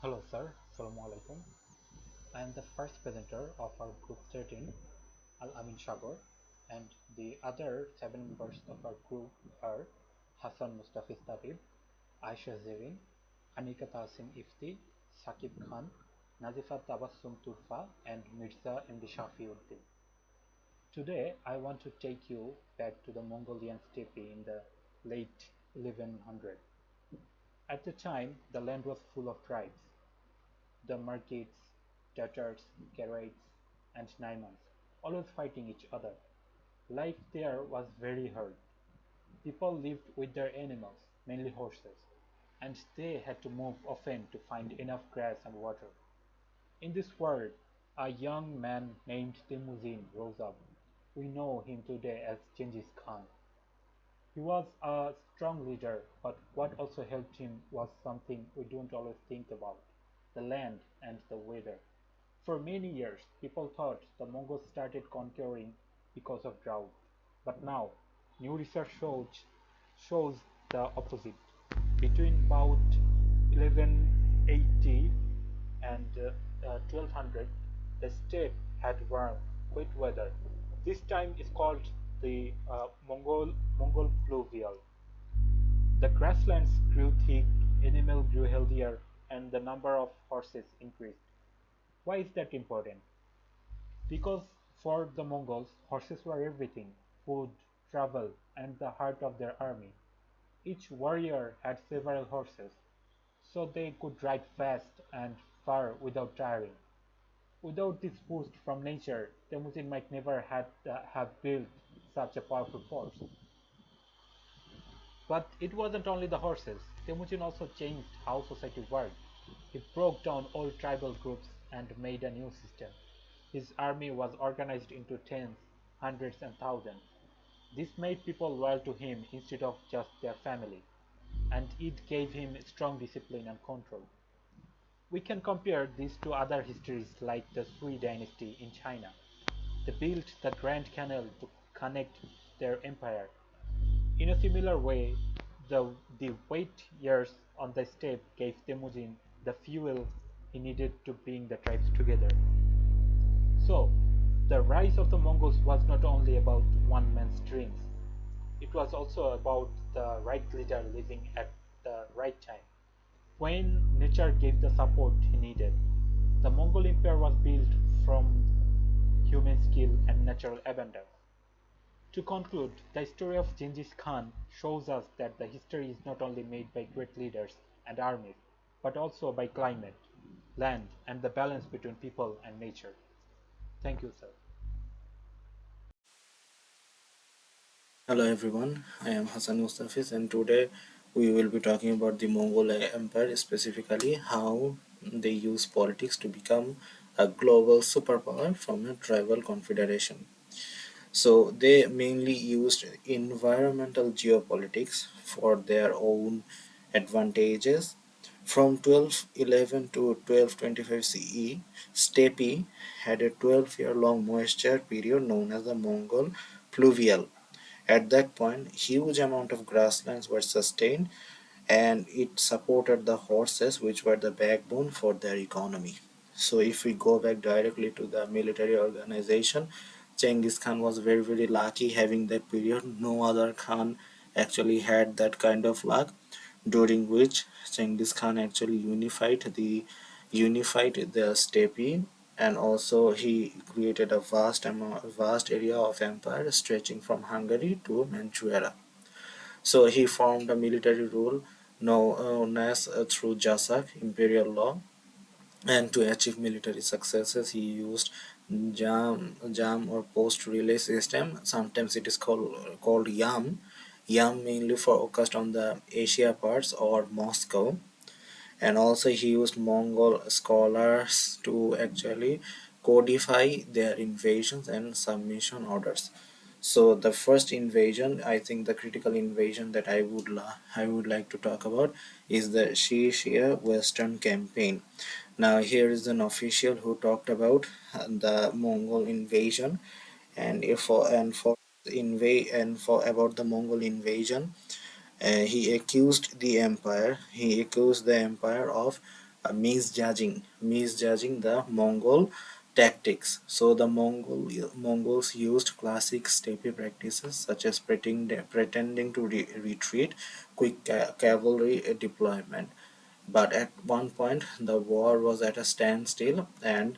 Hello sir, Assalamu alaikum. I am the first presenter of our group 13, Al Amin Shagor, and the other seven members of our group are Hassan Mustafiz Tabib, Aisha Zerine, Anika Tahsin Ifti, Sakib Khan, Nazifa Tabassum Turfa, and Mirza Imdi Shafiuddin. Today I want to take you back to the Mongolian steppe in the late 1100. At the time, the land was full of tribes. The Merkids, Tatars, Karaites, and Naimans, always fighting each other. Life there was very hard. People lived with their animals, mainly horses, and they had to move often to find enough grass and water. In this world, a young man named Temujin rose up. We know him today as Genghis Khan. He was a strong leader, but what also helped him was something we don't always think about: the land and the weather. For many years, people thought the Mongols started conquering because of drought, but now new research shows the opposite. Between about 1180 and 1200, the steppe had warm, wet weather. This time is called the Mongol pluvial. The grasslands grew thick, animals grew healthier, and the number of horses increased. Why is that important? Because for the Mongols, horses were everything: food, travel, and the heart of their army. Each warrior had several horses, so they could ride fast and far without tiring. Without this boost from nature, Temujin might never have built such a powerful force. But it wasn't only the horses. Temujin also changed how society worked. He broke down old tribal groups and made a new system. His army was organized into tens, hundreds, and thousands. This made people loyal to him instead of just their family, and it gave him strong discipline and control. We can compare this to other histories like the Sui dynasty in China. They built the Grand Canal to connect their empire. In a similar way, the wait years on the steppe gave Temujin the fuel he needed to bring the tribes together. So, the rise of the Mongols was not only about one man's dreams, it was also about the right leader living at the right time. When nature gave the support he needed, the Mongol Empire was built from human skill and natural abundance. To conclude, the story of Genghis Khan shows us that the history is not only made by great leaders and armies, but also by climate, land, and the balance between people and nature. Thank you, sir. Hello everyone, I am Hassan Mustafiz and today we will be talking about the Mongol Empire, specifically how they use politics to become a global superpower from a tribal confederation. So they mainly used environmental geopolitics for their own advantages. From 1211 to 1225 CE, Steppe had a 12-year-long moisture period known as the Mongol pluvial. At that point, huge amount of grasslands were sustained and it supported the horses, which were the backbone for their economy. So if we go back directly to the military organization, Genghis Khan was very lucky having that period. No other Khan actually had that kind of luck, during which Genghis Khan actually unified the steppe, and also he created a vast area of empire stretching from Hungary to Manchuria. So he formed a military rule known as through Jasak imperial law, and to achieve military successes he used jam or post relay system. Sometimes it is called yam mainly focused on the Asia parts or Moscow. And also he used Mongol scholars to actually codify their invasions and submission orders. So the first invasion, I think the critical invasion that I would like to talk about is the Shishia Western Campaign. Now here is an official who talked about the Mongol invasion, and if for and for invade and for about the Mongol invasion, he accused the empire of misjudging the Mongol tactics. So the Mongols used classic steppe practices such as pretending to retreat, quick cavalry deployment. But at one point, the war was at a standstill, and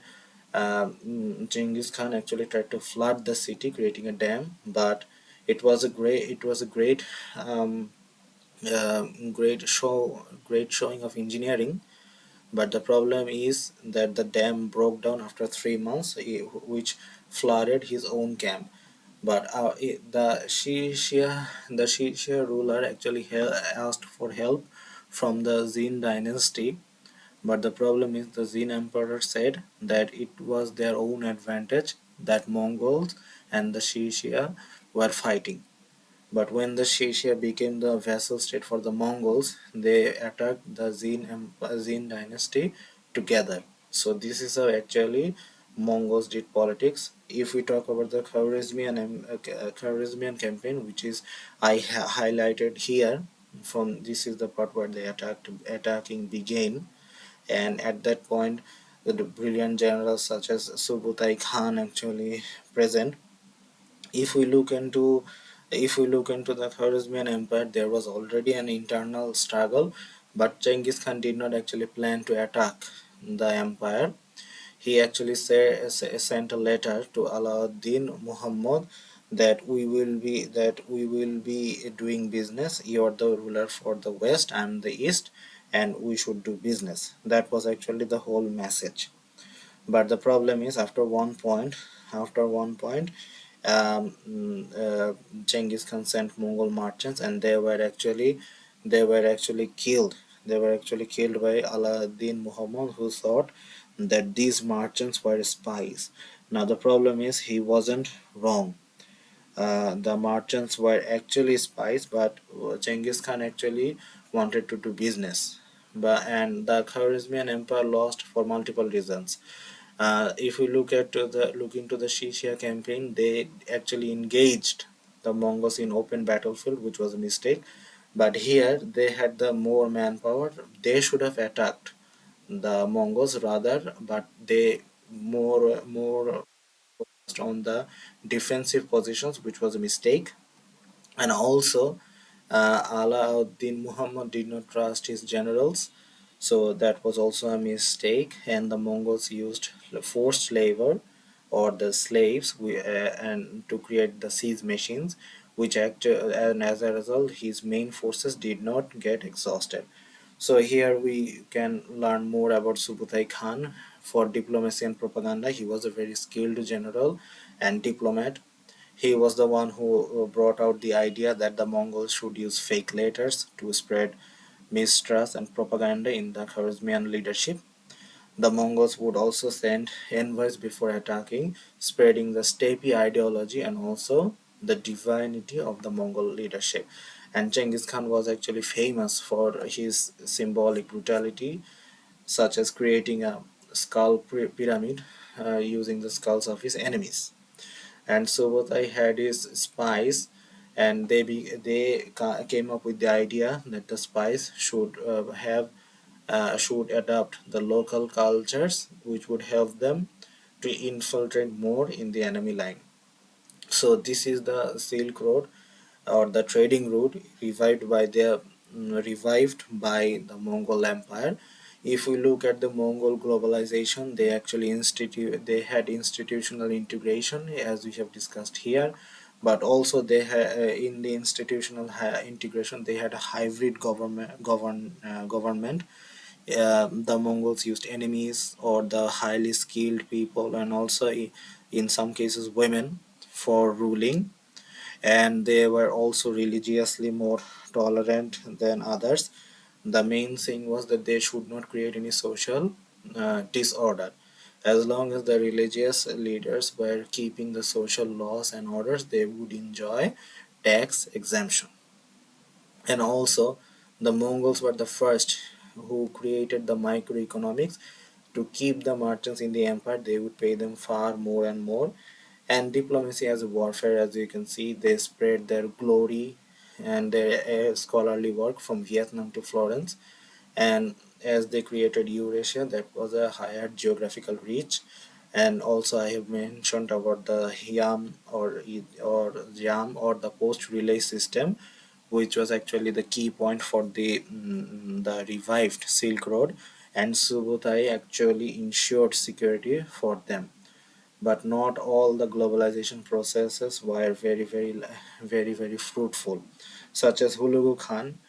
Genghis Khan actually tried to flood the city, creating a dam. But it was a great um, uh, great showing of engineering, but the problem is that the dam broke down after 3 months, which flooded his own camp. But the Shishia ruler actually asked for help from the Zin dynasty. But the problem is the Zin emperor said that it was their own advantage that Mongols and the Shishia were fighting. But when the Shishia became the vassal state for the Mongols, they attacked the Zin dynasty together. So this is how actually Mongols did politics. If we talk about the Khwarezmian campaign, which is highlighted here, from this is the part where they attacking began, and at that point, the brilliant generals such as Subutai Khan actually present. If we look into if we look into the Khwarezmian Empire, there was already an internal struggle, but Genghis Khan did not actually plan to attack the empire. He actually sent a letter to Alauddin Muhammad that we will be doing business. You are the ruler for the west, I am the east, and we should do business. That was actually the whole message. But the problem is, after one point, Genghis Khan sent Mongol merchants, and they were actually killed. They were actually killed by Alauddin Muhammad, who thought that these merchants were spies. Now the problem is he wasn't wrong. The merchants were actually spies, but Genghis Khan actually wanted to do business. And the Khwarezmian Empire lost for multiple reasons. If we look into the Shishia campaign, they actually engaged the Mongols in open battlefield, which was a mistake. But here they had the more manpower. They should have attacked the Mongols rather, but they more focused on the defensive positions, which was a mistake. And also, Alauddin Muhammad did not trust his generals, so that was also a mistake. And the Mongols used forced labor or the slaves and to create the siege machines, and as a result, his main forces did not get exhausted. So here we can learn more about Subutai Khan. For diplomacy and propaganda, he was a very skilled general and diplomat. He was the one who brought out the idea that the Mongols should use fake letters to spread mistrust and propaganda in the Khwarezmian leadership. The Mongols would also send envoys before attacking, spreading the steppe ideology and also the divinity of the Mongol leadership. And Genghis Khan was actually famous for his symbolic brutality, such as creating a skull pyramid using the skulls of his enemies. And so what I had is spies, and they came up with the idea that the spies should adopt the local cultures, which would help them to infiltrate more in the enemy line. So this is the Silk Road, or the trading route, revived by the Mongol Empire. If we look at the Mongol globalization, they had institutional integration, as we have discussed here, but also in the institutional integration they had a hybrid government. The Mongols used enemies or the highly skilled people, and also in some cases women, for ruling. And they were also religiously more tolerant than others. The main thing was that they should not create any social disorder. As long as the religious leaders were keeping the social laws and orders, they would enjoy tax exemption. And also, the Mongols were the first who created the microeconomics. To keep the merchants in the empire, they would pay them far more and more. And diplomacy as a warfare, as you can see, they spread their glory and their scholarly work from Vietnam to Florence. And as they created Eurasia, that was a higher geographical reach. And also I have mentioned about the YAM or the post relay system, which was actually the key point for the revived Silk Road, and Subutai actually ensured security for them. But not all the globalization processes were very fruitful, such as Hulagu Khan.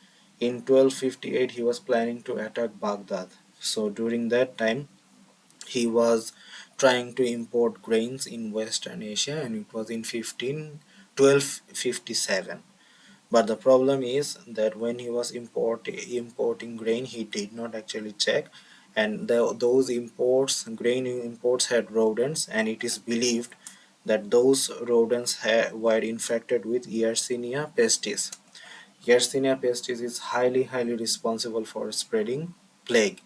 In 1258 he was planning to attack Baghdad. So during that time he was trying to import grains in Western Asia, and it was in 1257. But the problem is that when he was importing grain, he did not actually check, and those grain imports had rodents, and it is believed that those rodents were infected with Yersinia pestis. Yersinia pestis is highly responsible for spreading plague.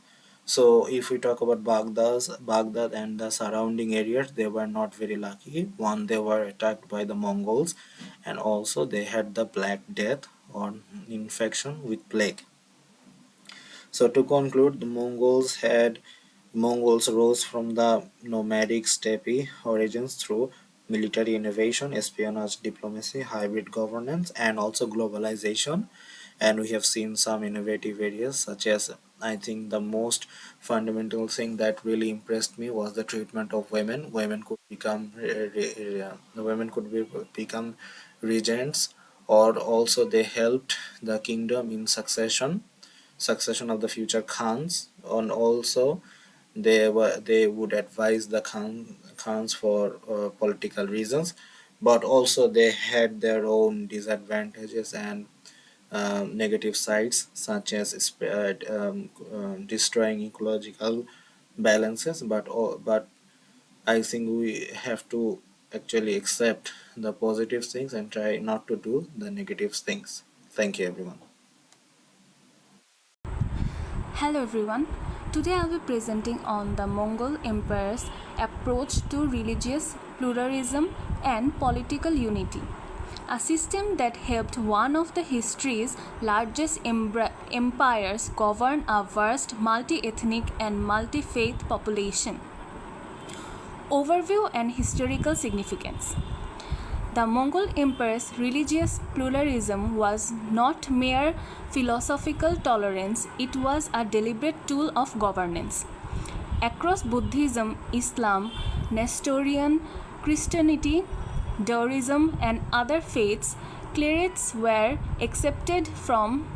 So if we talk about Baghdad and the surrounding areas, they were not very lucky. One, they were attacked by the Mongols, and also they had the Black Death or infection with plague. So to conclude, the Mongols rose from the nomadic steppe origins through military innovation, espionage, diplomacy, hybrid governance, and also globalization. And we have seen some innovative areas, such as, I think the most fundamental thing that really impressed me was the treatment of women. Women could become regents, or also they helped the kingdom in succession of the future khans, and also they would advise the khans for political reasons, but also they had their own disadvantages and negative sides, such as destroying ecological balances. But I think we have to actually accept the positive things and try not to do the negative things. Thank you, everyone. Hello everyone. Today I'll be presenting on the Mongol Empire's approach to religious pluralism and political unity, a system that helped one of the history's largest empires govern a vast multi-ethnic and multi-faith population. Overview and historical significance. The Mongol Empire's religious pluralism was not mere philosophical tolerance, it was a deliberate tool of governance. Across Buddhism, Islam, Nestorian Christianity, Taoism, and other faiths, clerics were exempted from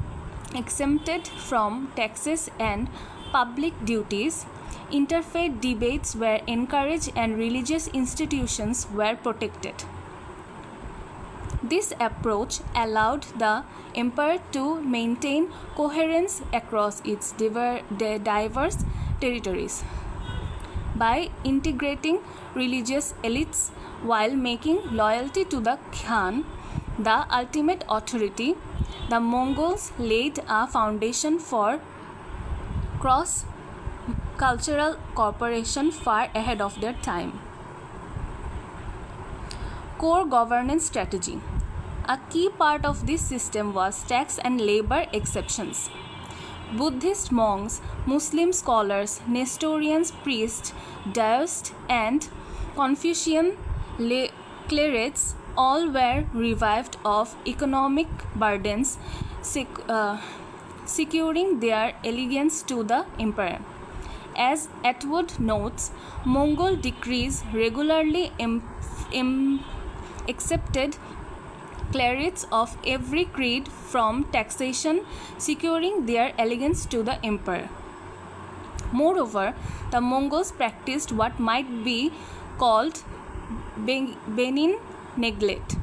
taxes and public duties. Interfaith debates were encouraged and religious institutions were protected. This approach allowed the empire to maintain coherence across its diverse territories. By integrating religious elites while making loyalty to the Khan the ultimate authority, the Mongols laid a foundation for cross-cultural cooperation far ahead of their time. Core governance strategy. A key part of this system was tax and labor exceptions. Buddhist monks, Muslim scholars, Nestorian priests, Taoists, and Confucian clerics all were relieved of economic burdens, securing their allegiance to the emperor. As Atwood notes, Mongol decrees regularly accepted clerics of every creed from taxation, securing their allegiance to the emperor. Moreover, the Mongols practiced what might be called benign neglect.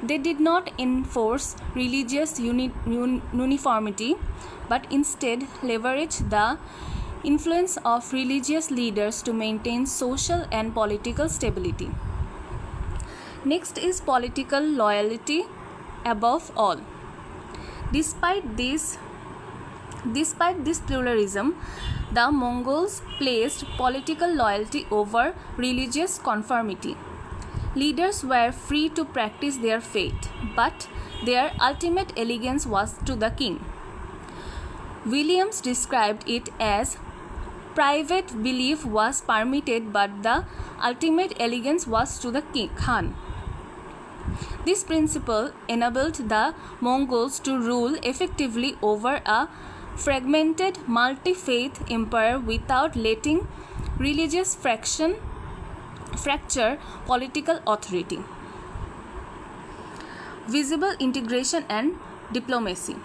They did not enforce religious uniformity, but instead leveraged the influence of religious leaders to maintain social and political stability. Next is political loyalty above all. Despite this pluralism, the Mongols placed political loyalty over religious conformity. Leaders were free to practice their faith, but their ultimate allegiance was to the king. Williams described it as private belief was permitted, but the ultimate allegiance was to the Khan. This principle enabled the Mongols to rule effectively over a fragmented multi-faith empire without letting religious fracture political authority. Visible integration and diplomacy.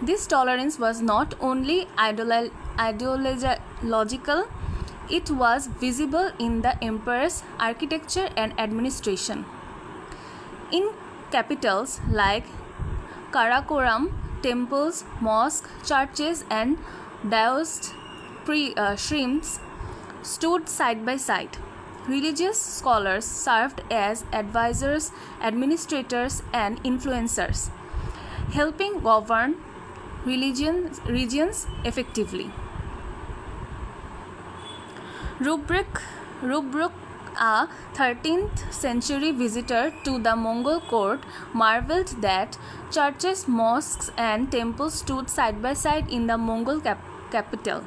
This tolerance was not only ideological, it was visible in the empire's architecture and administration. In capitals like Karakoram, temples, mosques, churches, and daoist shrines stood side by side. Religious scholars served as advisors, administrators, and influencers, helping govern regions effectively. Rubruk, a 13th century visitor to the Mongol court, marveled that churches, mosques, and temples stood side by side in the Mongol capital.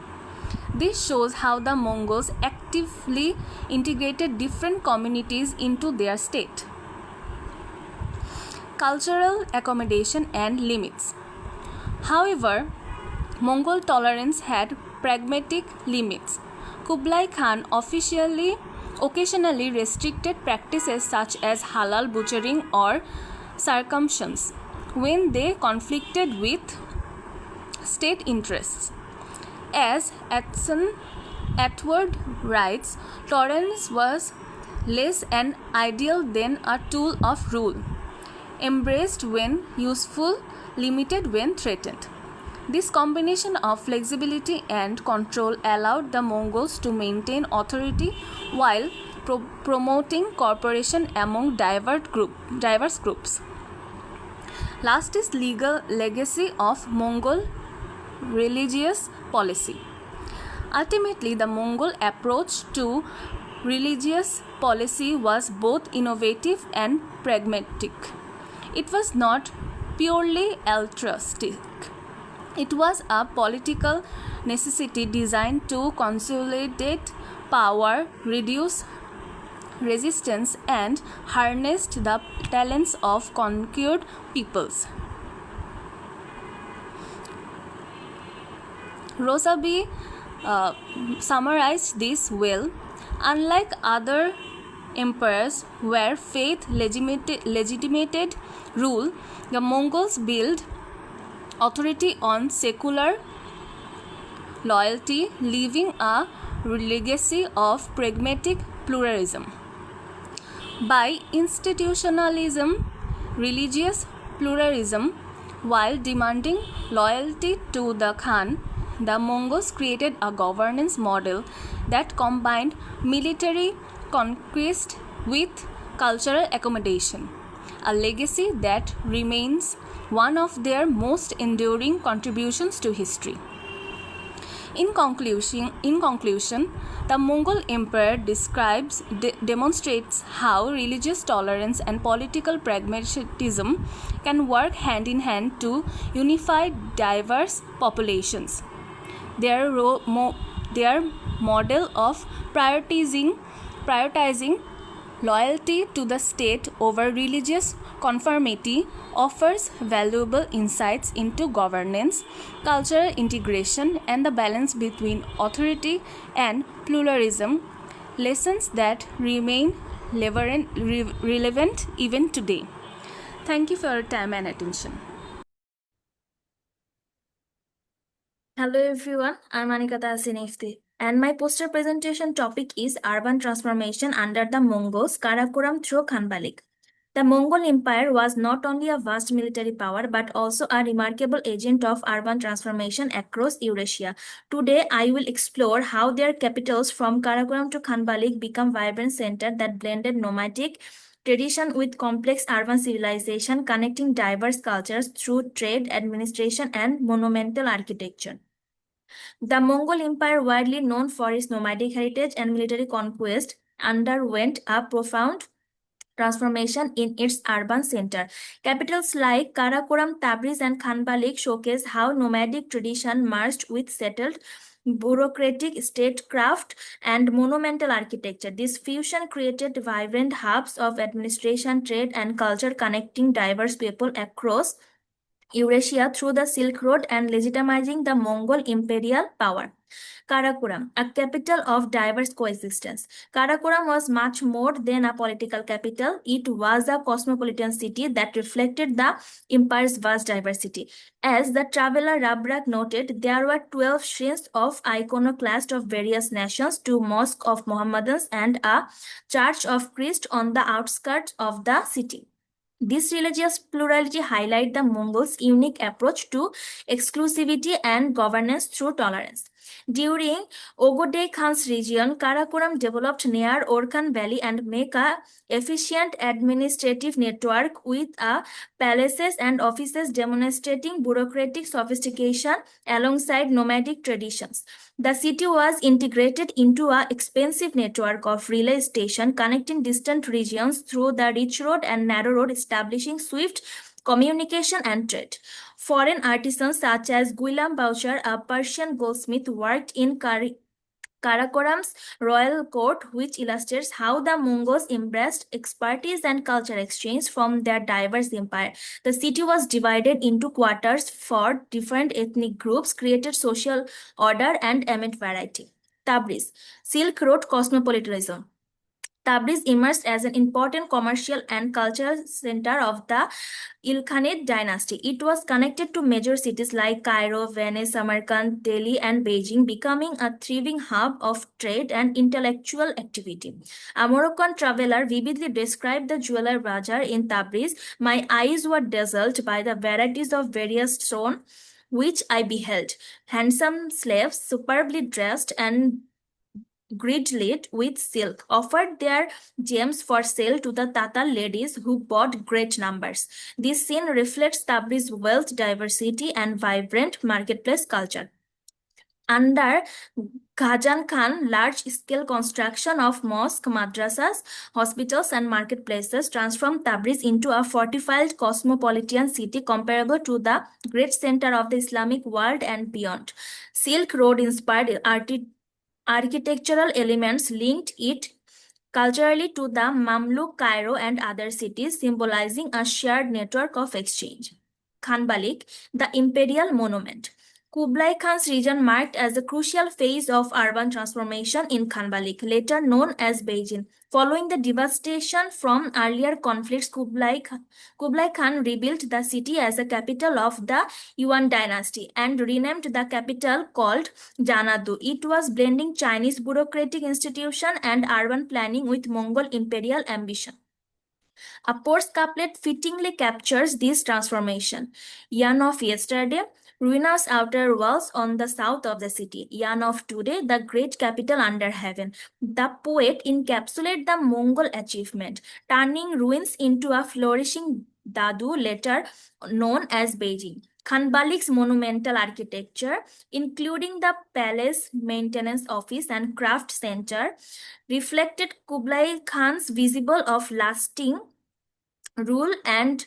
This shows how the Mongols actively integrated different communities into their state. Cultural accommodation and limits. However, Mongol tolerance had pragmatic limits. Kublai Khan occasionally restricted practices such as halal butchering or circumcisions when they conflicted with state interests. As Atwood writes, tolerance was less an ideal than a tool of rule, embraced when useful, limited when threatened. This combination of flexibility and control allowed the Mongols to maintain authority while promoting cooperation among diverse groups. Last is legal legacy of Mongol religious policy. Ultimately, the Mongol approach to religious policy was both innovative and pragmatic. It was not purely altruistic. It was a political necessity designed to consolidate power, reduce resistance, and harness the talents of conquered peoples. Roseby summarized this well. Unlike other empires where faith legitimated rule, the Mongols built authority on secular loyalty, leaving a legacy of pragmatic pluralism. By institutionalism, religious pluralism, while demanding loyalty to the Khan, the Mongols created a governance model that combined military conquest with cultural accommodation, a legacy that remains one of their most enduring contributions to history. In conclusion, the Mongol Empire demonstrates how religious tolerance and political pragmatism can work hand in hand to unify diverse populations. Their model of prioritizing loyalty to the state over religious conformity offers valuable insights into governance, cultural integration, and the balance between authority and pluralism, lessons that remain relevant even today. Thank you for your time and attention. Hello everyone, I'm Anika Tasinifti, and my poster presentation topic is Urban Transformation under the Mongols, Karakoram through Khanbalik. The Mongol Empire was not only a vast military power but also a remarkable agent of urban transformation across Eurasia. Today, I will explore how their capitals from Karakoram to Khanbalik become vibrant centers that blended nomadic tradition with complex urban civilization, connecting diverse cultures through trade, administration, and monumental architecture. The Mongol Empire, widely known for its nomadic heritage and military conquest, underwent a profound transformation in its urban center. Capitals like Karakoram, Tabriz, and Khanbalik showcase how nomadic tradition merged with settled bureaucratic statecraft and monumental architecture. This fusion created vibrant hubs of administration, trade, and culture connecting diverse people across Eurasia through the Silk Road and legitimizing the Mongol imperial power. Karakoram, a capital of diverse coexistence. Karakoram was much more than a political capital. It was a cosmopolitan city that reflected the empire's vast diversity. As the traveler Rabrak noted, there were 12 shrines of iconoclasts of various nations, two mosques of Mohammedans, and a church of Christ on the outskirts of the city. This religious plurality highlights the Mongols' unique approach to exclusivity and governance through tolerance. During Ogodei Khan's region, Karakoram developed near Orkhan Valley and make a efficient administrative network with palaces and offices demonstrating bureaucratic sophistication alongside nomadic traditions. The city was integrated into an expensive network of relay stations connecting distant regions through the rich road and narrow road, establishing swift communication and trade. Foreign artisans such as Guilam Boucher, a Persian goldsmith, worked in Karakoram's royal court, which illustrates how the Mongols embraced expertise and culture exchange from their diverse empire. The city was divided into quarters for different ethnic groups, created social order and amid variety. Tabriz, Silk Road cosmopolitanism. Tabriz emerged as an important commercial and cultural center of the Ilkhanate dynasty. It was connected to major cities like Cairo, Venice, Samarkand, Delhi, and Beijing, becoming a thriving hub of trade and intellectual activity. A Moroccan traveler vividly described the jeweler bazaar in Tabriz. My eyes were dazzled by the varieties of various stone which I beheld. Handsome slaves, superbly dressed and grid-lit with silk, offered their gems for sale to the Tatar ladies who bought great numbers. This scene reflects Tabriz's wealth, diversity, and vibrant marketplace culture. Under Ghajan Khan, large-scale construction of mosques, madrasas, hospitals, and marketplaces transformed Tabriz into a fortified cosmopolitan city comparable to the great center of the Islamic world and beyond. Silk Road-inspired architectural elements linked it culturally to the Mamluk Cairo and other cities, symbolizing a shared network of exchange. Khanbalik, the imperial monument. Kublai Khan's region marked as a crucial phase of urban transformation in Khanbalik, later known as Beijing. Following the devastation from earlier conflicts, Kublai Khan rebuilt the city as a capital of the Yuan dynasty and renamed the capital called Janadu. It was blending Chinese bureaucratic institution and urban planning with Mongol imperial ambition. A Ports couplet fittingly captures this transformation. Yarn of yesterday, ruinous outer walls on the south of the city. Yarn of today, the great capital under heaven. The poet encapsulates the Mongol achievement, turning ruins into a flourishing Dadu, later known as Beijing. Khanbalik's monumental architecture, including the palace maintenance office and craft center, reflected Kublai Khan's visible of lasting rule and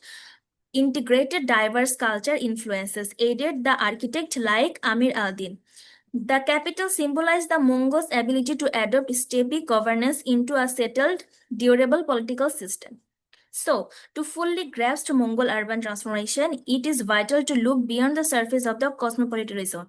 integrated diverse culture influences, aided the architect like Amir al-Din. The capital symbolized the Mongols' ability to adopt steady governance into a settled, durable political system. So, to fully grasp Mongol urban transformation, it is vital to look beyond the surface of the cosmopolitanism.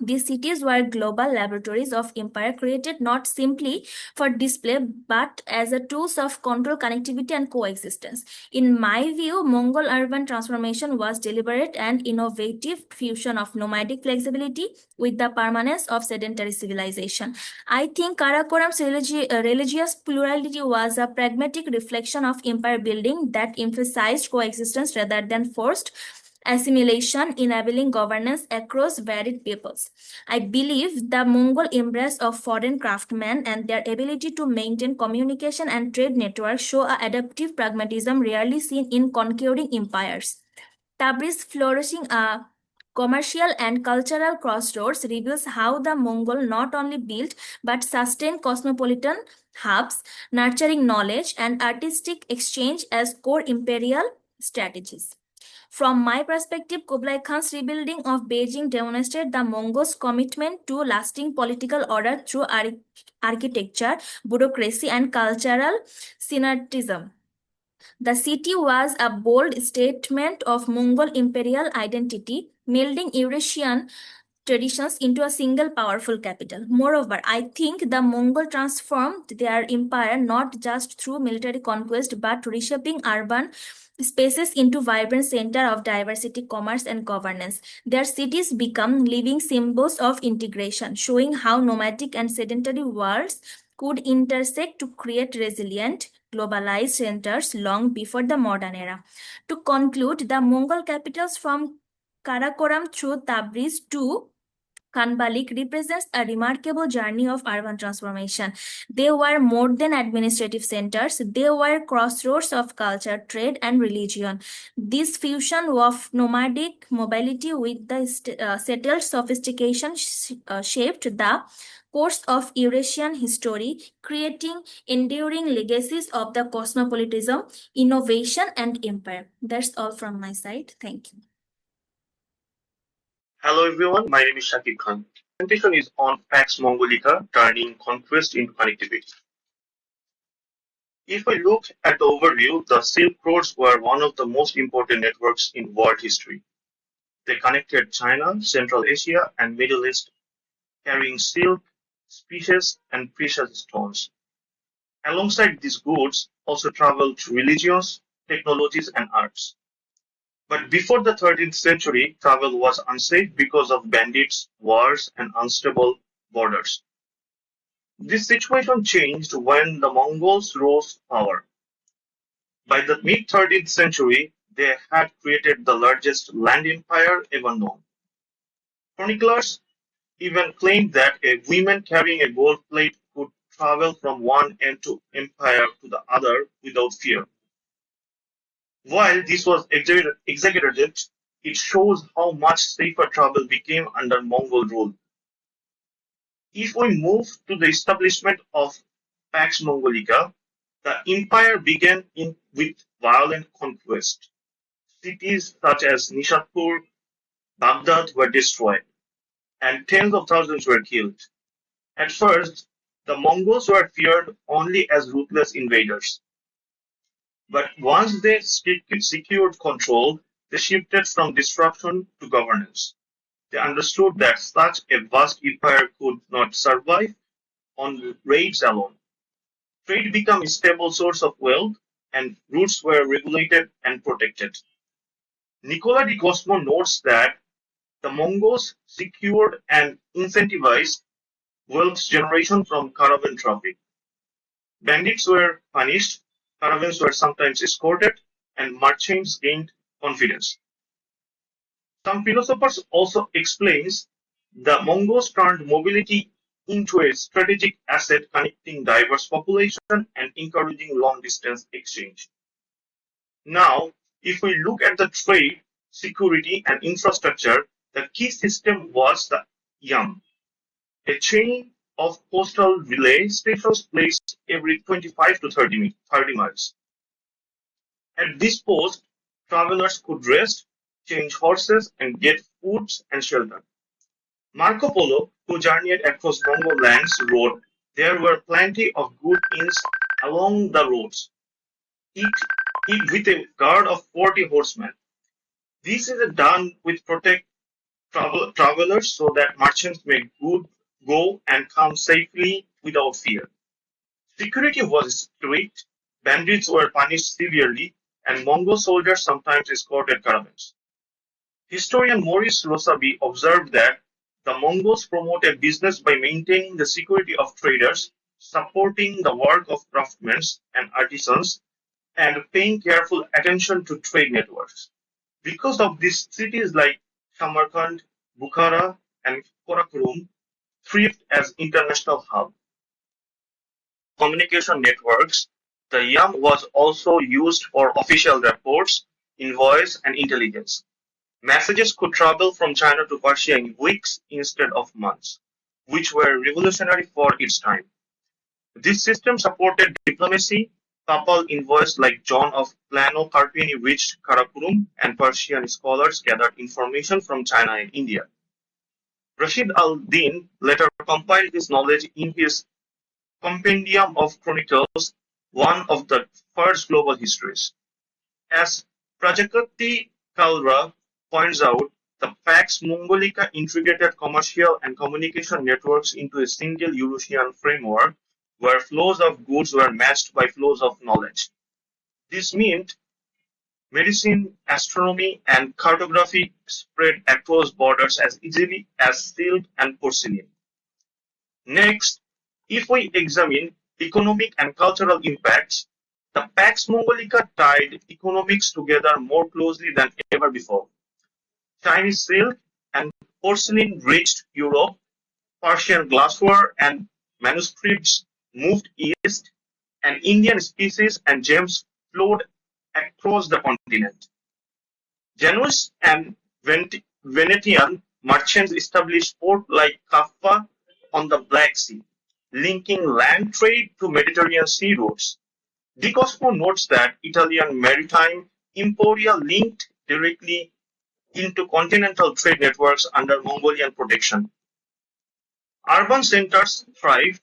These cities were global laboratories of empire created not simply for display but as a tools of control, connectivity, and coexistence. In my view, Mongol urban transformation was deliberate and innovative fusion of nomadic flexibility with the permanence of sedentary civilization. I think Karakoram's religious plurality was a pragmatic reflection of empire building that emphasized coexistence rather than forced assimilation, enabling governance across varied peoples. I believe the Mongol embrace of foreign craftsmen and their ability to maintain communication and trade networks show a adaptive pragmatism rarely seen in conquering empires. Tabriz flourishing commercial and cultural crossroads reveals how the Mongol not only built but sustained cosmopolitan hubs, nurturing knowledge and artistic exchange as core imperial strategies. From my perspective, Kublai Khan's rebuilding of Beijing demonstrated the Mongols' commitment to lasting political order through architecture, bureaucracy, and cultural synergism. The city was a bold statement of Mongol imperial identity, melding Eurasian traditions into a single powerful capital. Moreover, I think the Mongol transformed their empire not just through military conquest but reshaping urban spaces into vibrant center of diversity, commerce, and governance. Their cities become living symbols of integration, showing how nomadic and sedentary worlds could intersect to create resilient, globalized centers long before the modern era. To conclude, the Mongol capitals from Karakoram through Tabriz to Kanbalik represents a remarkable journey of urban transformation. They were more than administrative centers, they were crossroads of culture, trade, and religion. This fusion of nomadic mobility with the settled sophistication shaped the course of Eurasian history, creating enduring legacies of the cosmopolitanism, innovation, and empire. That's all from my side. Thank you. Hello everyone, my name is Shakib Khan. Presentation is on Pax Mongolica, turning conquest into connectivity. If we look at the overview, the Silk Roads were one of the most important networks in world history. They connected China, Central Asia, and Middle East, carrying silk, spices, and precious stones. Alongside these goods also traveled religions, technologies, and arts. But before the 13th century, travel was unsafe because of bandits, wars, and unstable borders. This situation changed when the Mongols rose to power. By the mid-13th century, they had created the largest land empire ever known. Chroniclers even claimed that a woman carrying a gold plate could travel from one end of empire to the other without fear. While this was exaggerated, it shows how much safer travel became under Mongol rule. If we move to the establishment of Pax Mongolica, the empire began with violent conquest. Cities such as Nishapur, Baghdad were destroyed, and tens of thousands were killed. At first, the Mongols were feared only as ruthless invaders. But once they secured control, they shifted from disruption to governance. They understood that such a vast empire could not survive on raids alone. Trade became a stable source of wealth, and routes were regulated and protected. Nicola di Cosmo notes that the Mongols secured and incentivized wealth generation from caravan traffic. Bandits were punished, caravans were sometimes escorted, and merchants gained confidence. Some philosophers also explains the Mongols turned mobility into a strategic asset connecting diverse population and encouraging long-distance exchange. Now, if we look at the trade, security, and infrastructure, the key system was the YAM, a chain of postal relay stations placed every 25 to 30 miles. At this post, travelers could rest, change horses, and get food and shelter. Marco Polo, who journeyed across Mongol lands, wrote, "There were plenty of good inns along the roads, each with a guard of 40 horsemen. This is done with protect travelers so that merchants may go and come safely without fear. Security was strict, bandits were punished severely, and Mongol soldiers sometimes escorted caravans." Historian Maurice Rosaby observed that the Mongols promoted business by maintaining the security of traders, supporting the work of craftsmen and artisans, and paying careful attention to trade networks. Because of this, cities like Samarkand, Bukhara, and Karakorum thrived as international hubs. Communication networks, the YAM was also used for official reports, invoice, and intelligence. Messages could travel from China to Persia in weeks instead of months, which were revolutionary for its time. This system supported diplomacy. Papal envoys like John of Plano Carpini reached Karakorum, and Persian scholars gathered information from China and India. Rashid al-Din later compiled this knowledge in his Compendium of Chronicles, one of the first global histories. As Prajakati Kalra points out, the Pax Mongolica integrated commercial and communication networks into a single Eurasian framework where flows of goods were matched by flows of knowledge. This meant medicine, astronomy, and cartography spread across borders as easily as silk and porcelain. Next, if we examine economic and cultural impacts, the Pax Mongolica tied economics together more closely than ever before. Chinese silk and porcelain reached Europe, Persian glassware and manuscripts moved east, and Indian spices and gems flowed across the continent. Genoese and Venetian merchants established ports like Kaffa on the Black Sea, linking land trade to Mediterranean sea routes. De Cosmo notes that Italian maritime emporia linked directly into continental trade networks under Mongolian protection. Urban centers thrived.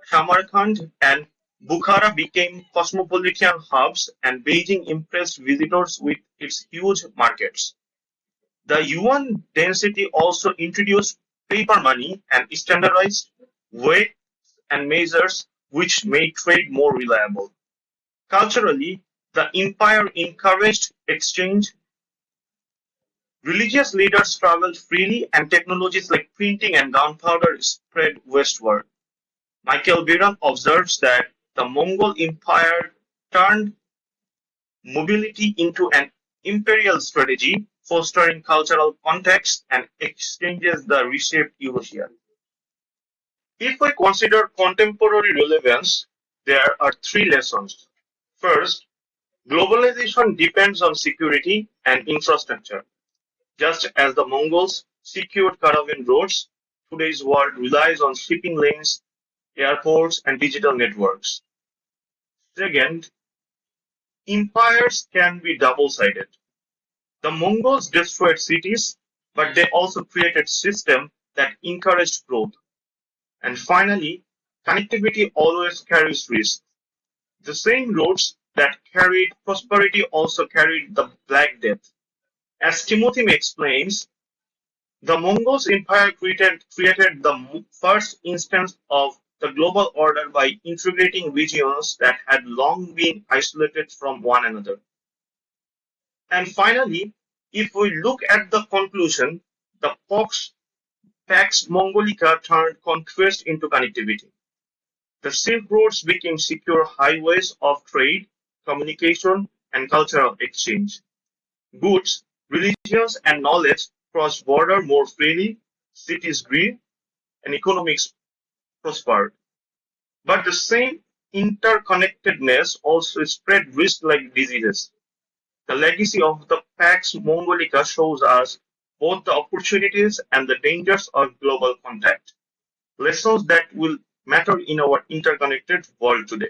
Samarkand and Bukhara became cosmopolitan hubs, and Beijing impressed visitors with its huge markets. The yuan density also introduced paper money and standardized weights and measures, which made trade more reliable. Culturally, the empire encouraged exchange. Religious leaders traveled freely, and technologies like printing and gunpowder spread westward. Michael Biran observes that the Mongol Empire turned mobility into an imperial strategy, fostering cultural context and exchanges that reshaped Eurasia. If we consider contemporary relevance, there are three lessons. First, globalization depends on security and infrastructure. Just as the Mongols secured caravan routes, today's world relies on shipping lanes, airports, and digital networks. Second, empires can be double-sided. The Mongols destroyed cities, but they also created systems that encouraged growth. And finally, connectivity always carries risk. The same roads that carried prosperity also carried the Black Death. As Timothy explains, the Mongols Empire created the first instance of the global order by integrating regions that had long been isolated from one another. And finally, if we look at the conclusion, the Pax Mongolica turned conquest into connectivity. The Silk Roads became secure highways of trade, communication, and cultural exchange. Goods, religions, and knowledge crossed borders more freely, cities grew, and economics prospered. But the same interconnectedness also spread risk like diseases. The legacy of the Pax Mongolica shows us both the opportunities and the dangers of global contact, lessons that will matter in our interconnected world today.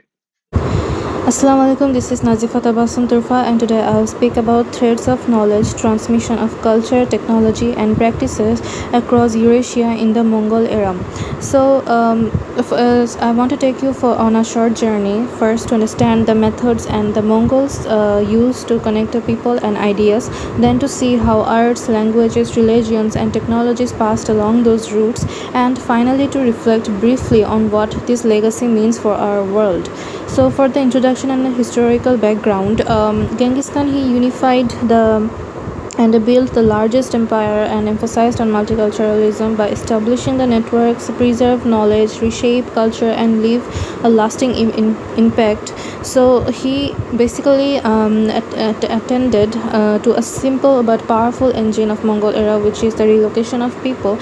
Assalamu alaikum, this is Nazifa Tabassum Turfa, and today I'll speak about threads of knowledge, transmission of culture, technology, and practices across Eurasia in the Mongol era. So, I want to take you on a short journey, first to understand the methods and the Mongols used to connect the people and ideas, then to see how arts, languages, religions, and technologies passed along those routes, and finally to reflect briefly on what this legacy means for our world. So for the introduction and the historical background, Genghis Khan, he unified and built the largest empire and emphasized on multiculturalism by establishing the networks, preserve knowledge, reshape culture, and leave a lasting impact. So he basically attended to a simple but powerful engine of Mongol era, which is the relocation of people.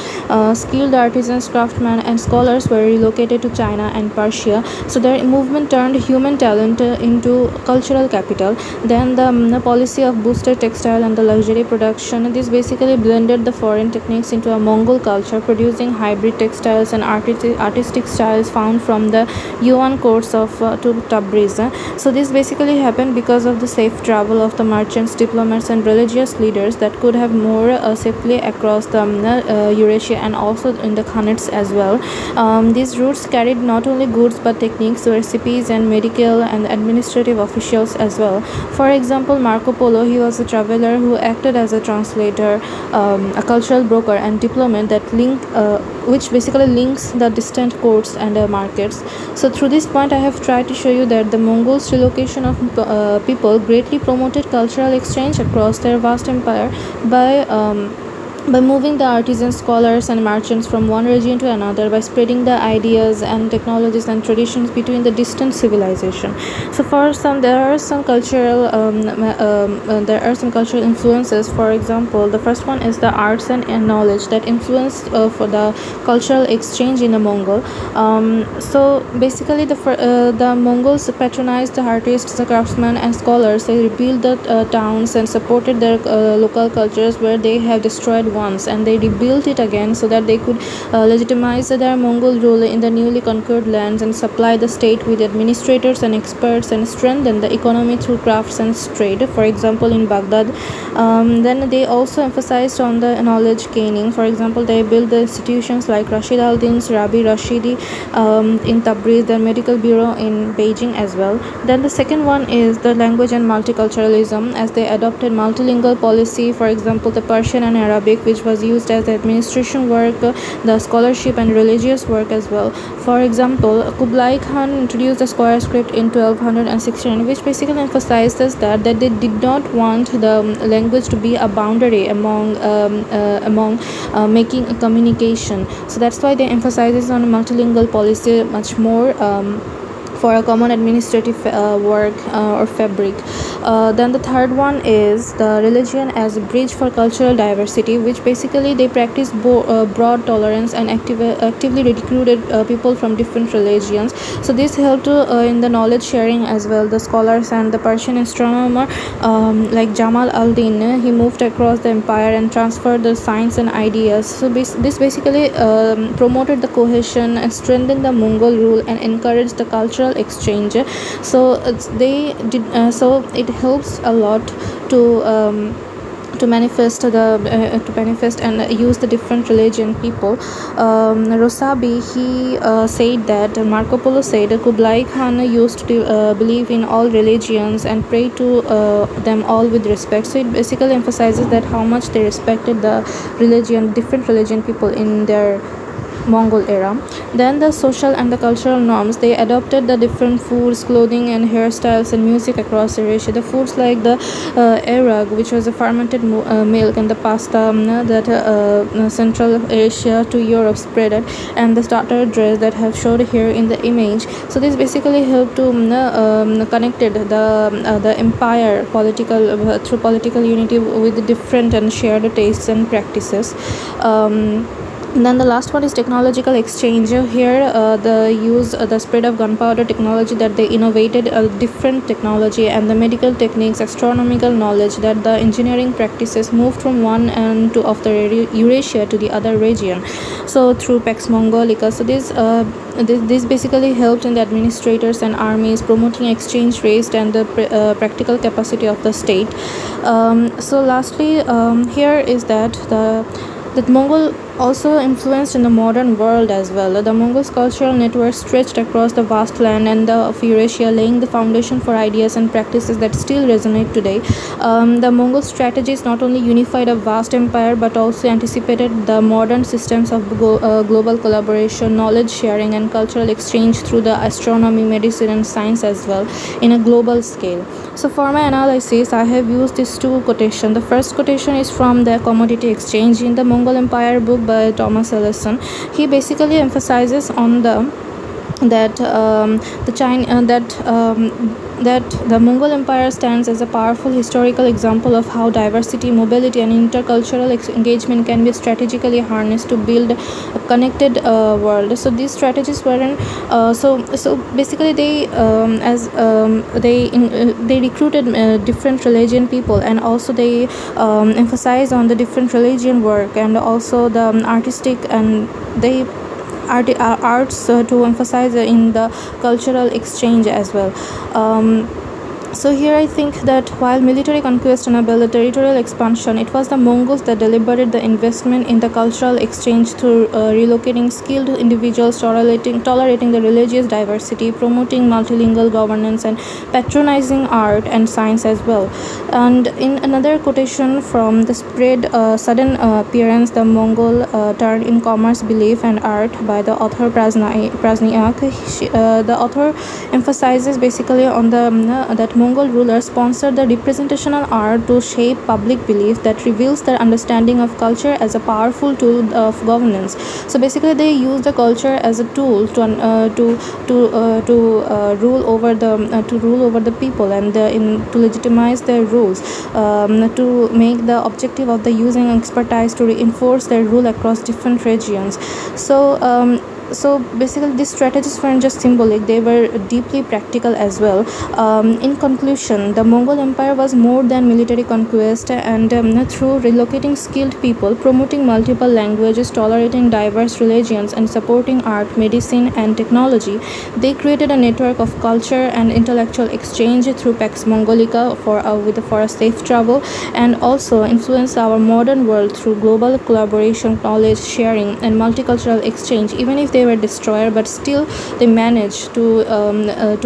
Skilled artisans, craftsmen, and scholars were relocated to China and Persia. So their movement turned human talent into cultural capital. Then the policy of boosted textile and the luxury production. This basically blended the foreign techniques into a Mongol culture, producing hybrid textiles and artistic styles found from the Yuan courts of to Tabriz. So this basically happened because of the safe travel of the merchants, diplomats, and religious leaders that could have more safely across the Eurasia and also in the Khanates as well. These routes carried not only goods but techniques, recipes, and medical and administrative officials as well. For example, Marco Polo, he was a traveler who acted as a translator, a cultural broker, and diplomat which basically links the distant courts and markets. So through this point, I have tried to show you that the Mongols' relocation of people greatly promoted cultural exchange across their vast empire by moving the artisans, scholars, and merchants from one region to another, by spreading the ideas and technologies and traditions between the distant civilization. So for some, there are some cultural influences. For example, the first one is the arts and knowledge that influenced for the cultural exchange in the Mongol. So basically, the Mongols patronized the artists, the craftsmen, and scholars. They rebuilt the towns and supported their local cultures where they have destroyed once, and they rebuilt it again so that they could legitimize their Mongol rule in the newly conquered lands and supply the state with administrators and experts and strengthen the economy through crafts and trade. For example, in Baghdad, then they also emphasized on the knowledge gaining. For example, they built the institutions like Rashid al-Din's Rabi Rashidi in Tabriz, the medical bureau in Beijing as well. Then the second one is the language and multiculturalism, as they adopted multilingual policy. For example, the Persian and Arabic, which was used as the administration work, the scholarship, and religious work as well. For example, Kublai Khan introduced the square script in 1216, which basically emphasizes that they did not want the language to be a boundary among making a communication. So that's why they emphasizes on multilingual policy much more. For a common administrative work or fabric. Then the third one is the religion as a bridge for cultural diversity, which basically they practice broad tolerance and actively recruited people from different religions. So this helped in the knowledge sharing as well. The scholars and the Persian astronomer like Jamal al-Din, he moved across the empire and transferred the science and ideas. So this basically promoted the cohesion and strengthened the Mongol rule and encouraged the cultural exchange. So it helps a lot to manifest and use the different religion people. Rosabi, he said that Marco Polo said that Kublai Khan used to believe in all religions and pray to them all with respect. So it basically emphasizes that how much they respected the different religion people in their Mongol era. Then the social and the cultural norms, they adopted the different foods, clothing, and hairstyles and music across Eurasia. The foods like the arag, which was a fermented milk, and the pasta that Central Asia to Europe spreaded, and the starter dress that have showed here in the image. So this basically helped to connected the empire through political unity with the different and shared tastes and practices. Then the last one is technological exchange. Here the spread of gunpowder technology, that they innovated a different technology, and the medical techniques, astronomical knowledge, that the engineering practices moved from one end of the Eurasia to the other region. So through Pax Mongolica, so this basically helped in the administrators and armies, promoting exchange rates and the practical capacity of the state. So lastly, here is that Mongol also influenced in the modern world as well. The Mongols' cultural network stretched across the vast land and of Eurasia, laying the foundation for ideas and practices that still resonate today. The Mongol strategies not only unified a vast empire but also anticipated the modern systems of global collaboration, knowledge sharing, and cultural exchange through the astronomy, medicine, and science as well in a global scale. So for my analysis, I have used these two quotations. The first quotation is from the Commodity Exchange in the Mongol Empire book by Thomas Ellison. He basically emphasizes on that the Mongol Empire stands as a powerful historical example of how diversity, mobility, and intercultural engagement can be strategically harnessed to build a connected world. So these strategies weren't so basically they recruited different religion people, and also they emphasize on the different religion work, and also the artistic, and they arts to emphasize in the cultural exchange as well. So here I think that while military conquest enabled territorial expansion, it was the Mongols that deliberated the investment in the cultural exchange through relocating skilled individuals, tolerating the religious diversity, promoting multilingual governance, and patronizing art and science as well. And in another quotation from the sudden appearance, the Mongol turned in commerce, belief, and art by the author Prazniak. The author emphasizes basically on that Mongol rulers sponsored the representational art to shape public belief that reveals their understanding of culture as a powerful tool of governance. So basically, they use the culture as a tool to rule over the people, and to legitimize their rules, to make the objective of the using expertise to reinforce their rule across different regions. So basically these strategies weren't just symbolic, they were deeply practical as well. In conclusion, the Mongol Empire was more than military conquest, and through relocating skilled people, promoting multiple languages, tolerating diverse religions, and supporting art, medicine, and technology, they created a network of culture and intellectual exchange through Pax Mongolica for a safe travel, and also influenced our modern world through global collaboration, knowledge sharing, and multicultural exchange. Even if they were destroyed, but still they managed to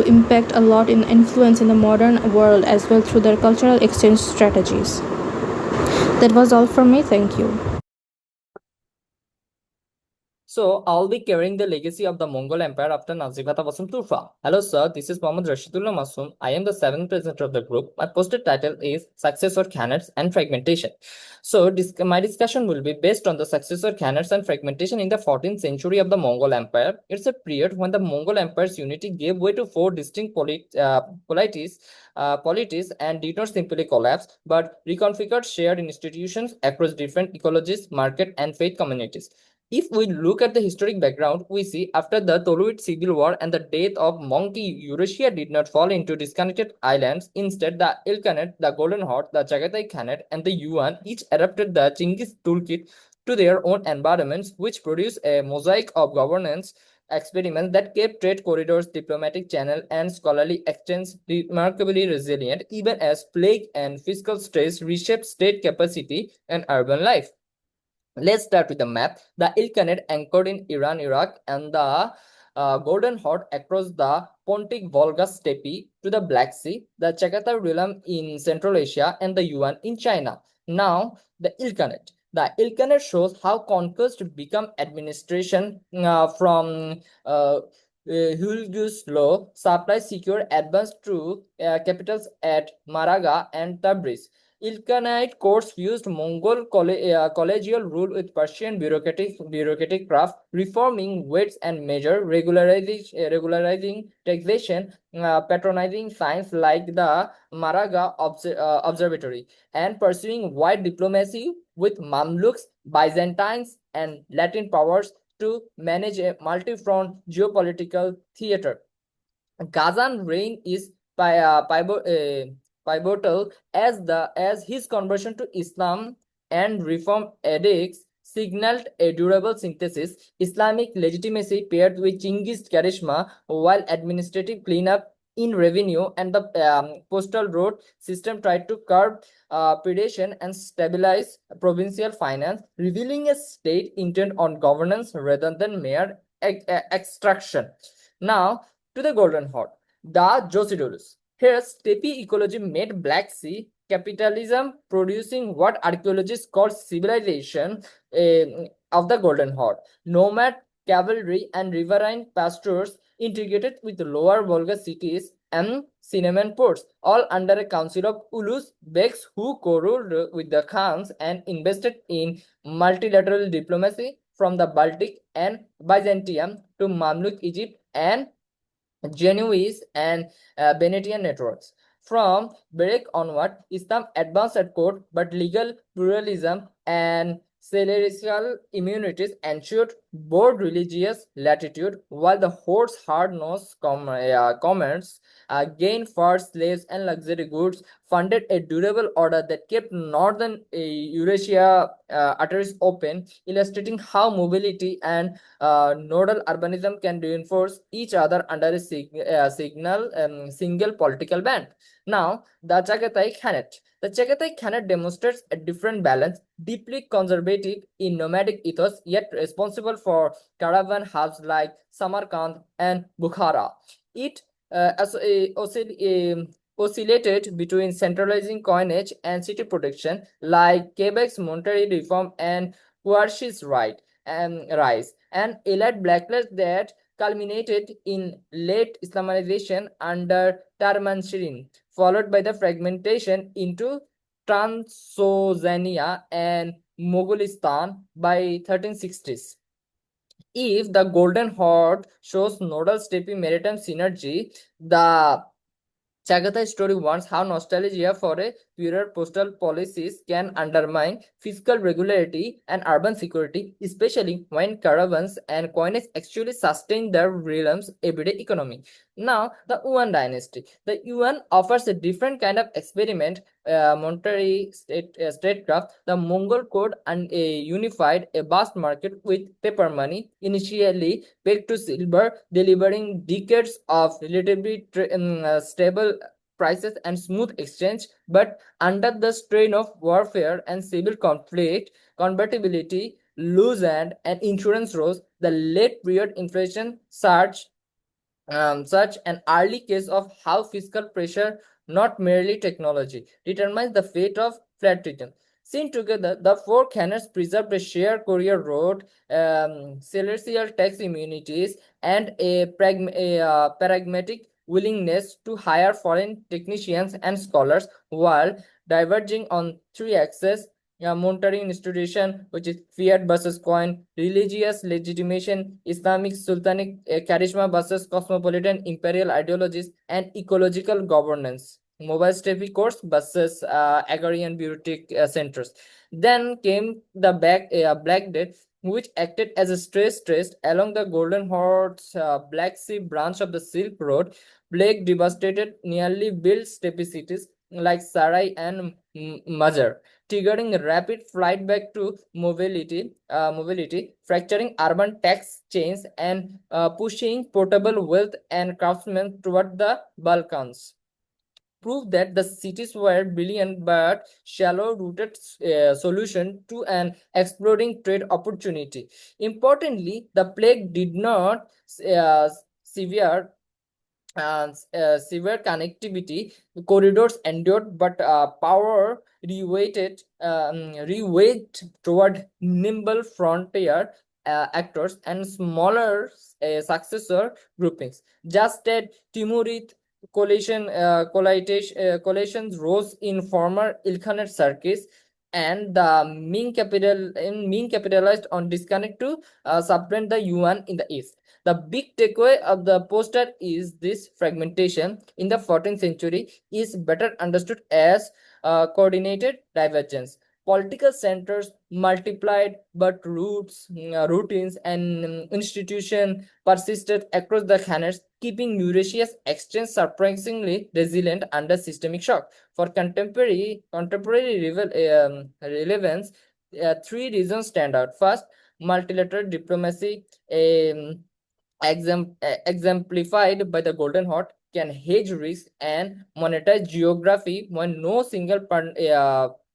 impact a lot in influence in the modern world as well through their cultural exchange strategies. That was all from me. Thank you. So I'll be carrying the legacy of the Mongol Empire after Nazivata Basum Turfa. Hello sir, this is Mohammad Rashidullah Masum. I am the 7th presenter of the group. My posted title is Successor Khanates and Fragmentation. So my discussion will be based on the successor Khanates and fragmentation in the 14th century of the Mongol Empire. It's a period when the Mongol Empire's unity gave way to 4 distinct polities and did not simply collapse, but reconfigured shared institutions across different ecologies, market, and faith communities. If we look at the historic background, we see after the Toluid civil war and the death of Monkey, Eurasia did not fall into disconnected islands. Instead, the Ilkhanate, the Golden Horde, the Chagatai Khanate, and the Yuan each adapted the Chinggis toolkit to their own environments, which produced a mosaic of governance experiments that kept trade corridors, diplomatic channels, and scholarly exchange remarkably resilient, even as plague and fiscal stress reshaped state capacity and urban life. Let's start with the map. The Ilkhanate anchored in Iran, Iraq, and the Golden Horde across the Pontic Volga steppe to the Black Sea, the Chagatai realm in Central Asia, and the Yuan in China. Now, the Ilkhanate. The Ilkhanate shows how conquest become administration from Hulgus law, supply secure advance to capitals at Maraga and Tabriz. Ilkhanate courts fused Mongol collegial rule with Persian bureaucratic craft, reforming weights and measure, regularizing taxation, patronizing science like the Maraga Observatory, and pursuing wide diplomacy with Mamluks, Byzantines, and Latin powers to manage a multi-front geopolitical theater. Ghazan reign is pivotal as his conversion to Islam and reform edicts signaled a durable synthesis. Islamic legitimacy paired with Chinggis charisma, while administrative cleanup in revenue and the postal road system tried to curb predation and stabilize provincial finance, revealing a state intent on governance rather than mere extraction. Now, to the Golden Horde, the Josephus. Here, steppe ecology made Black Sea capitalism, producing what archaeologists call civilization of the Golden Horde. Nomad cavalry and riverine pastures integrated with lower Volga cities and cinnamon ports, all under a council of Ulus Beks who co-ruled with the Khans and invested in multilateral diplomacy from the Baltic and Byzantium to Mamluk Egypt and Genoese and Venetian networks. From Barak onward, Islam advanced at court, but legal pluralism and celestial immunities ensured broad religious latitude, while the horde's hard-nosed commerce gained fur, slaves, and luxury goods, funded a durable order that kept northern Eurasia arteries open, illustrating how mobility and nodal urbanism can reinforce each other under a single political band. Now, the Chagatai Khanate. The Chagatai Khanate demonstrates a different balance, deeply conservative in nomadic ethos, yet responsible for caravan hubs like Samarkand and Bukhara. It oscillated between centralizing coinage and city protection, like Quebec's monetary reform and Kouachi's rise, and elite backlash that culminated in late Islamization under Tarmanshirin, followed by the fragmentation into Transoxania and Mogolistan by 1360s. If the Golden Horde shows nodal steppy maritime synergy, the Chagatai story warns how nostalgia for a purer postal policies can undermine fiscal regularity and urban security, especially when caravans and coinage actually sustain the realm's everyday economy. Now, the Yuan dynasty. The Yuan offers a different kind of experiment, monetary statecraft. The Mongol code and unified a vast market with paper money, initially pegged to silver, delivering decades of relatively stable prices and smooth exchange, but under the strain of warfare and civil conflict, convertibility loosened and insurance rose. The late period inflation surge, such an early case of how fiscal pressure, not merely technology, determines the fate of flat region. Seen together, the four canons preserved a shared courier road, celestial tax immunities, and a pragmatic willingness to hire foreign technicians and scholars, while diverging on three axes: monetary institution, which is fiat versus coin; religious legitimation, Islamic sultanic charisma versus cosmopolitan imperial ideologies; and ecological governance, mobile steppe courts versus agrarian bureaucratic centers. Then came the Black Death, which acted as a stress test along the Golden Horde's Black Sea branch of the Silk Road. Plague devastated nearly built steppe cities like Sarai and Mazar, triggering rapid flight back to mobility, fracturing urban tax chains, and pushing portable wealth and craftsmen toward the Balkans. Prove that the cities were brilliant but shallow-rooted solution to an exploding trade opportunity. Importantly, the plague did not uh, severe severe connectivity corridors endured, but power reweighted toward nimble frontier actors and smaller successor groupings. Just as Timurid coalitions rose in former Ilkhanate circuits, and the Ming capitalized on disconnect to supplant the Yuan in the east. The big takeaway of the poster is this: fragmentation in the 14th century is better understood as coordinated divergence. Political centers multiplied, but routines, and institutions persisted across the Khanates, keeping Eurasia's exchange surprisingly resilient under systemic shock. For contemporary relevance, three reasons stand out. First, multilateral diplomacy. Exemplified by the Golden Horde, can hedge risk and monetize geography when no single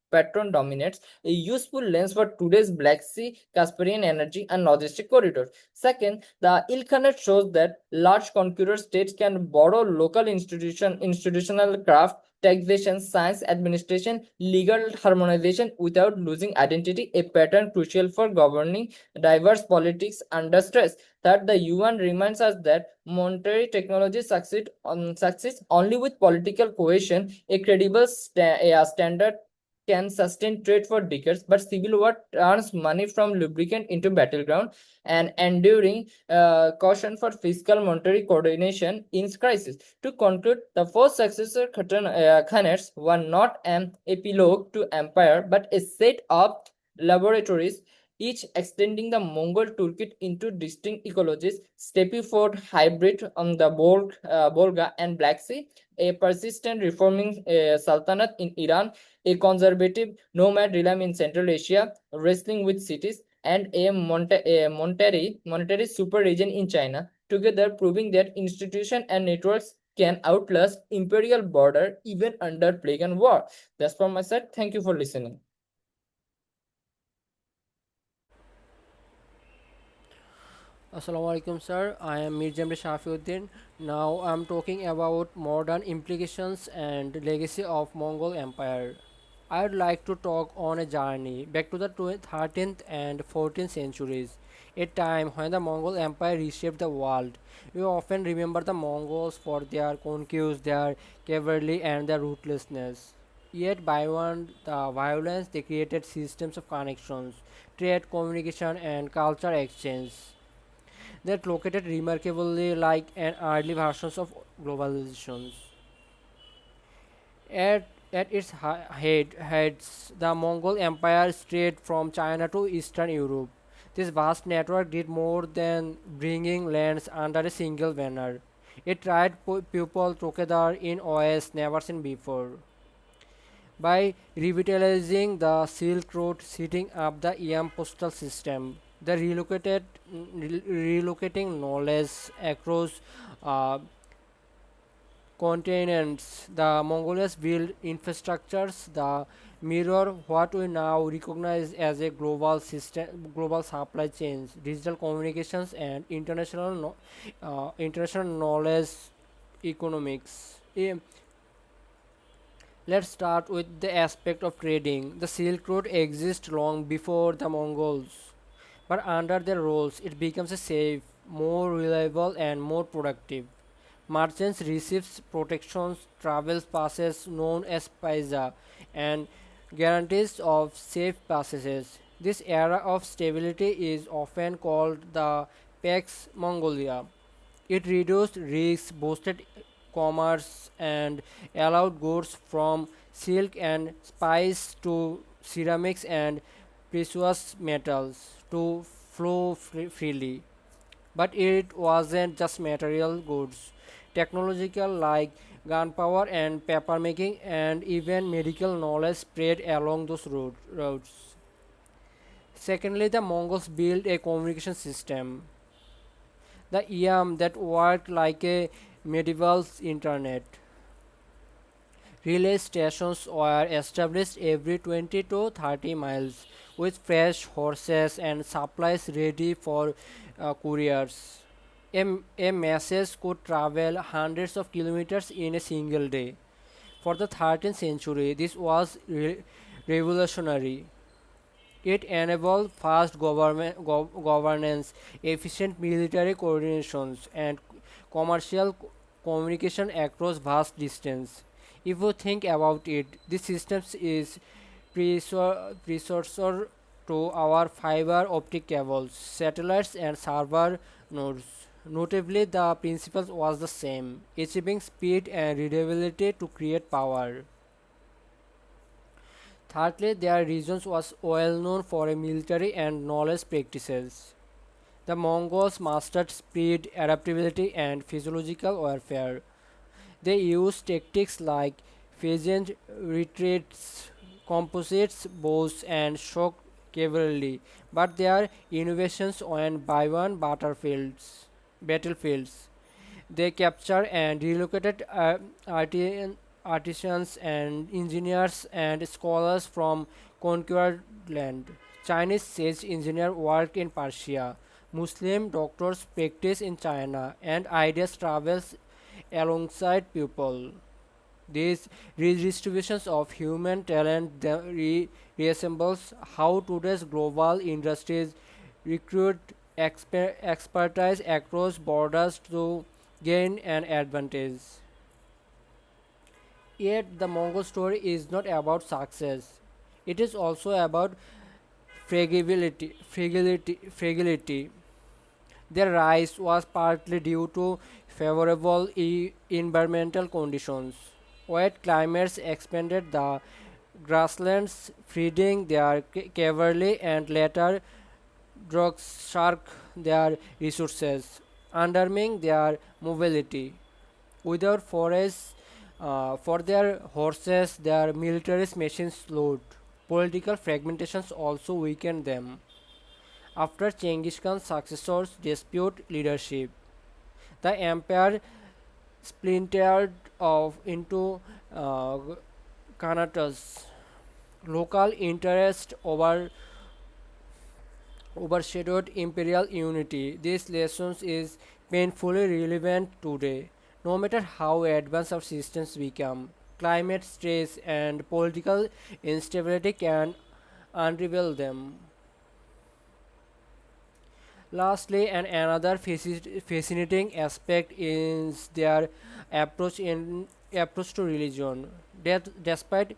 patron dominates, a useful lens for today's Black Sea, Caspian energy, and logistic corridors. Second, the Ilkhanate shows that large conqueror states can borrow local institutional craft, taxation, science, administration, legal harmonization without losing identity, a pattern crucial for governing diverse politics under stress. Third, the Yuan reminds us that monetary technology succeeds only with political cohesion, a credible standard can sustain trade for decades, but civil war turns money from lubricant into battleground and enduring caution for fiscal monetary coordination in crisis. To conclude, the four successor Khanates were not an epilogue to empire, but a set of laboratories, each extending the Mongol toolkit into distinct ecologies: steppe fort hybrid on the Volga and Black Sea, a persistent reforming sultanate in Iran, a conservative nomad realm in Central Asia, wrestling with cities, and a monetary super region in China, together proving that institution and networks can outlast imperial border even under plague and war. That's from my side. Thank you for listening. Assalamu alaikum, sir. I am Mirjam Shafiuddin. Now I am talking about modern implications and legacy of Mongol Empire. I would like to talk on a journey back to the 13th and 14th centuries, a time when the Mongol Empire reshaped the world. We often remember the Mongols for their conquests, their cavalry, and their ruthlessness. Yet, beyond the violence, they created systems of connections, trade, communication, and culture exchange that located remarkably like an early versions of globalizations. At its heads, the Mongol Empire stretched from China to Eastern Europe. This vast network did more than bringing lands under a single banner. It tied people together in ways never seen before. By revitalizing the Silk Road, setting up the EM postal system, the relocating knowledge across uh, continents, the Mongols built infrastructures that mirror what we now recognize as a global system, global supply chains, digital communications, and international knowledge economics. Let's start with the aspect of trading. The Silk Road exists long before the Mongols, but under their rules, it becomes a safe, more reliable, and more productive. Merchants receive protections, travel passes known as paisa, and guarantees of safe passages. This era of stability is often called the Pax Mongolia. It reduced risks, boosted commerce, and allowed goods from silk and spice to ceramics and precious metals to flow freely. But it wasn't just material goods. Technological like gunpowder and paper making and even medical knowledge spread along those roads. Secondly, the Mongols built a communication system, the EM, that worked like a medieval internet. Relay stations were established every 20 to 30 miles with fresh horses and supplies ready for couriers. A message could travel hundreds of kilometers in a single day. For the 13th century, this was revolutionary. It enabled fast governance, efficient military coordinations, and commercial communication across vast distance. If you think about it, this system is precursor to our fiber optic cables, satellites, and server nodes. Notably, the principle was the same: achieving speed and reliability to create power. Thirdly, their region was well known for military and knowledge practices. The Mongols mastered speed, adaptability, and physiological warfare. They used tactics like phased retreats, composites, bows, and shock cavalry, but their innovations went by one battlefields. They captured and relocated artisans and engineers and scholars from conquered land. Chinese sage engineers worked in Persia. Muslim doctors practiced in China, and ideas travels alongside people. These redistributions of human talent reassembles how today's global industries recruit expertise across borders to gain an advantage. Yet the Mongol story is not about success. It is also about fragility. Their rise was partly due to favorable environmental conditions. Wet climates expanded the grasslands, freeing their cavalry and later drugs shark their resources, undermining their mobility. Without forests for their horses, their military machines slowed. Political fragmentations also weakened them. After Genghis Khan's successors dispute leadership, the empire splintered off into uh, khanates. Local interest overshadowed imperial unity. This lesson is painfully relevant today. No matter how advanced our systems become, climate stress and political instability can unravel them. Lastly, and another fascinating aspect is their approach to religion. That despite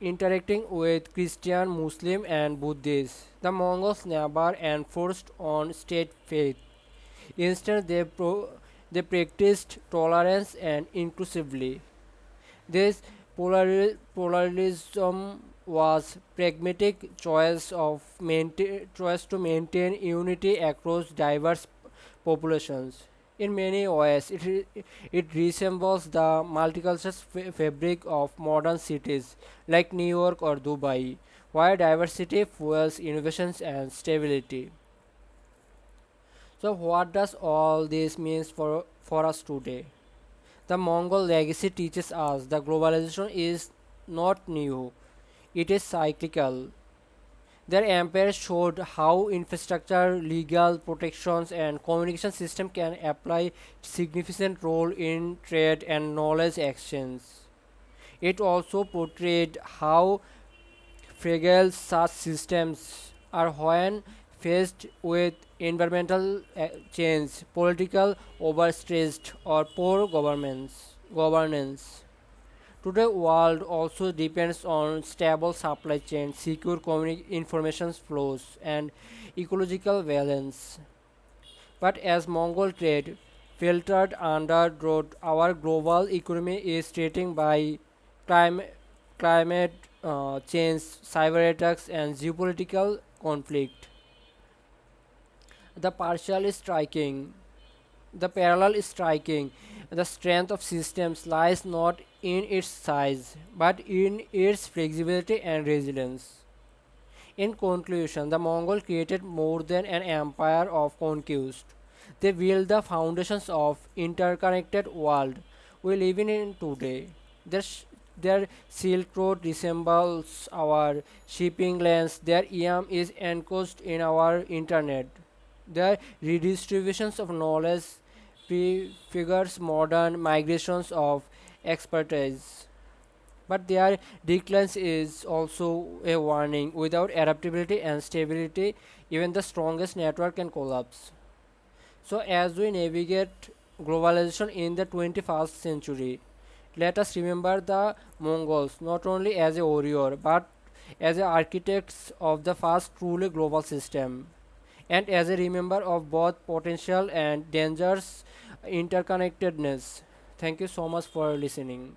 interacting with Christian, Muslim, and Buddhists, the Mongols never enforced on state faith. Instead, they practiced tolerance and inclusively. This pluralism was pragmatic choice to maintain unity across diverse populations. In many ways, it resembles the multicultural fabric of modern cities like New York or Dubai, where diversity fuels innovations and stability. So, what does all this means for us today? The Mongol legacy teaches us that globalization is not new, it is cyclical. Their empire showed how infrastructure, legal protections, and communication system can apply significant role in trade and knowledge exchange. It also portrayed how fragile such systems are when faced with environmental change, political overstretched, or poor governance. Today, world also depends on stable supply chains, secure information flows, and ecological balance. But as Mongol trade filtered under drought, our global economy is threatened by climate, climate change, cyber attacks, and geopolitical conflict. The partial is striking. The parallel is striking. The strength of systems lies not in its size, but in its flexibility and resilience. In conclusion, the Mongol created more than an empire of conquest. They built the foundations of interconnected world we live in today. Their Silk Road resembles our shipping lanes. Their IAM is enclosed in our internet. Their redistributions of knowledge prefigures modern migrations of expertise. But their decline is also a warning. Without adaptability and stability, even the strongest network can collapse. So, as we navigate globalization in the 21st century, let us remember the Mongols not only as a warrior but as architects of the first truly global system, and as a remember of both potential and dangers interconnectedness. Thank you so much for listening.